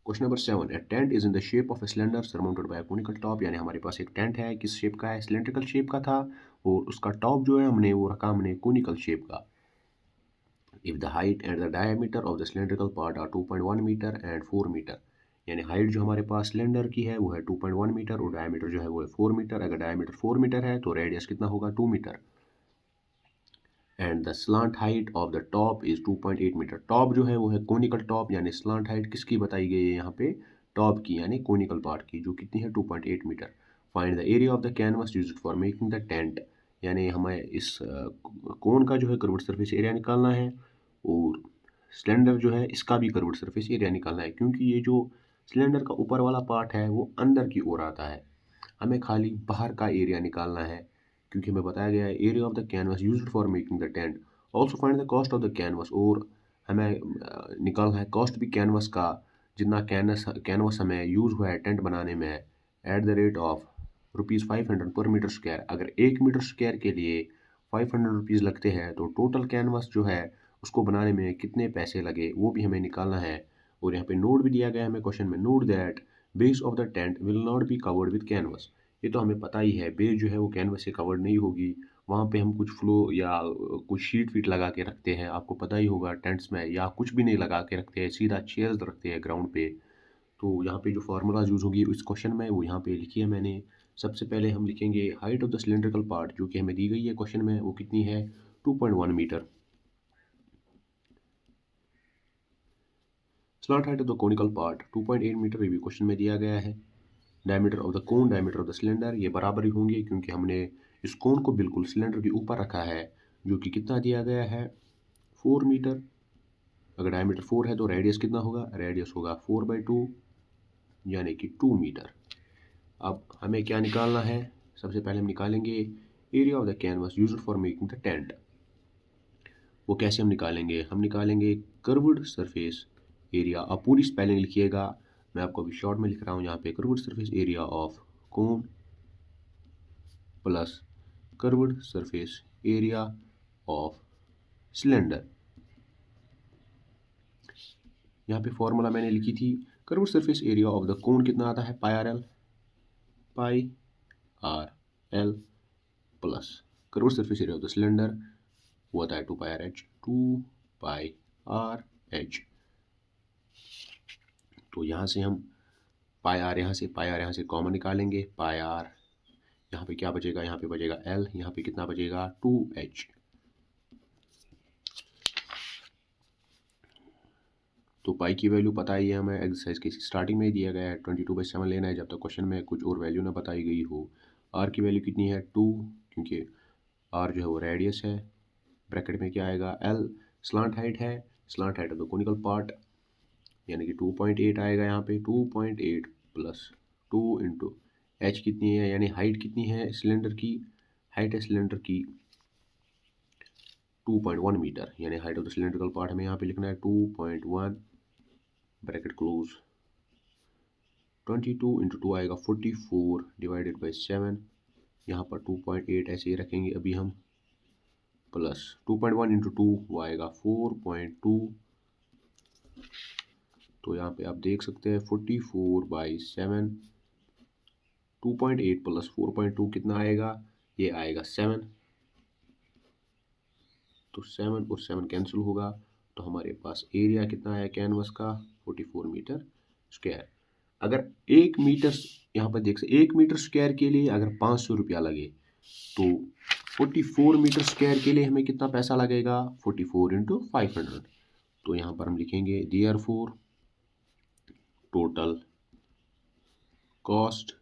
Question number 7, A tent is in the shape of a cylinder surmounted bye conical top, यानी हमारे पास एक tent है, किस shape का है, सिलेंड्रिकल शेप का था और उसका टॉप जो है हमने वो रखा हमने कोनिकल शेप का। If the height and the diameter of the cylindrical part are 2.1 metre and 4 metre, यानी हाइट जो हमारे पास सिलेंडर की है वो है 2.1 मीटर और डायमीटर जो है वो है 4 मीटर। अगर डायमीटर 4 मीटर है तो रेडियस कितना होगा 2 metre. And the slant height of the top is 2.8 metre. Top जो है वो है कोनिकल टॉप, यानी स्लांट हाइट किसकी बताई गई है यहाँ पे, टॉप की, यानी कोनिकल पार्ट की, जो कितनी है 2.8 metre. Find the area of the canvas used for making the tent, यानी हमें इस कोन का जो है कर्व्ड सरफेस एरिया निकालना है और सिलेंडर जो है इसका भी कर्व्ड सरफेस एरिया निकालना है, क्योंकि ये जो सिलेंडर का ऊपर वाला पार्ट है वो अंदर की ओर आता है, हमें खाली बाहर का एरिया निकालना है, क्योंकि हमें बताया गया है area of the canvas used for making the tent. Also find the cost of the canvas, और हमें निकालना है कॉस्ट भी कैनवस का, जितना कैनवस हमें यूज़ हुआ है टेंट बनाने में, एट द रेट ऑफ ₹500 पर मीटर स्क्वायर। अगर 1 मीटर स्क्वायर के लिए ₹500 लगते हैं तो टोटल कैनवस जो है उसको बनाने में कितने पैसे लगे वो भी हमें निकालना है। और यहाँ पे नोट भी दिया गया है हमें क्वेश्चन में, note that base of the tent will not be covered with canvas. ये तो हमें पता ही है, बेस जो है वो कैनवस से कवर्ड नहीं होगी, वहाँ पे हम कुछ फ्लो या कुछ शीट वीट लगा के रखते हैं, आपको पता ही होगा टेंट्स में, या कुछ भी नहीं लगा के रखते हैं, सीधा चेयर्स रखते हैं ग्राउंड पे। तो यहाँ पे जो फार्मूलाज यूज़ होगी इस क्वेश्चन में वो यहाँ पे लिखी है मैंने। सबसे पहले हम लिखेंगे height of the cylindrical part जो कि हमें दी गई है क्वेश्चन में, वो कितनी है 2.1 metre. Slant height of the conical part 2.8 metre, ये भी क्वेश्चन में दिया गया है। Diameter of the cone, diameter of the cylinder, ये बराबर ही होंगे क्योंकि हमने इस कोन को बिल्कुल सिलेंडर के ऊपर रखा है, जो कि कितना दिया गया है 4 मीटर। अगर डायमीटर 4 है तो रेडियस कितना होगा, रेडियस होगा 4/2 यानी कि 2 मीटर। अब हमें क्या निकालना है, सबसे पहले हम निकालेंगे area of the canvas used for making the tent. वो कैसे हम निकालेंगे कर्व्ड सरफेस एरिया। आप पूरी स्पेलिंग लिखिएगा, मैं आपको अभी शॉर्ट में लिख रहा हूँ यहाँ पे, curved surface area of cone plus curved surface area of cylinder. यहाँ पे फॉर्मूला मैंने लिखी थी, curved surface area of the cone कितना आता है pi R L plus curved surface area of the cylinder वो आता है 2πr/h। तो यहाँ से हम पाई आर यहाँ से कॉमन निकालेंगे, पाई आर यहाँ पे क्या बचेगा, यहाँ पे बचेगा L, यहाँ पे कितना बचेगा 2h। तो पाई की वैल्यू पता ही है हमें, एक्सरसाइज की स्टार्टिंग में ही दिया गया है, 22/7 लेना है जब तक क्वेश्चन में कुछ और वैल्यू ना बताई गई हो। R की वैल्यू कितनी है 2, क्योंकि R जो है वो रेडियस है, ब्रैकेट में क्या आएगा L स्लांट हाइट है, slant height of the conical part, यानी कि 2.8 आएगा यहाँ पे, 2.8 प्लस 2 इंटू h कितनी है, यानी हाइट कितनी है सिलेंडर की, हाइट है सिलेंडर की 2.1 मीटर, यानी height of the cylindrical part हमें यहाँ पे लिखना है 2.1 ब्रैकेट क्लोज, 22 इंटू 2 आएगा 44 डिवाइडेड बाई 7, यहाँ पर 2.8 ऐसे ही रखेंगे अभी हम, प्लस 2.1 इंटू 2 वो आएगा 4.2। तो यहाँ पे आप देख सकते हैं 44/7, 2.8 प्लस 4.2 कितना आएगा, ये आएगा 7। तो 7 और 7 कैंसिल होगा, तो हमारे पास एरिया कितना है कैनवस का 44 मीटर स्क्वायर। अगर 1 मीटर, यहाँ पर देख सकते 1 मीटर स्क्वायर के लिए अगर 500 रुपया लगे तो 44 मीटर स्क्वायर के लिए हमें कितना पैसा लगेगा 44 इंटू 500। तो यहाँ पर हम लिखेंगे therefore total cost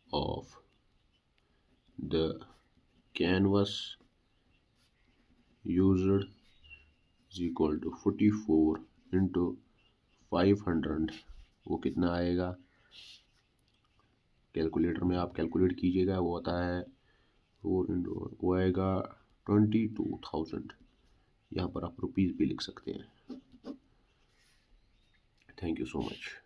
of the canvas used is equal to 44 into 500। वो कितना आएगा, कैलकुलेटर में आप कैलकुलेट कीजिएगा, वो होता है 4 इंटू वो आएगा 22,000। यहाँ पर आप रुपीज़ भी लिख सकते हैं। Thank you so much.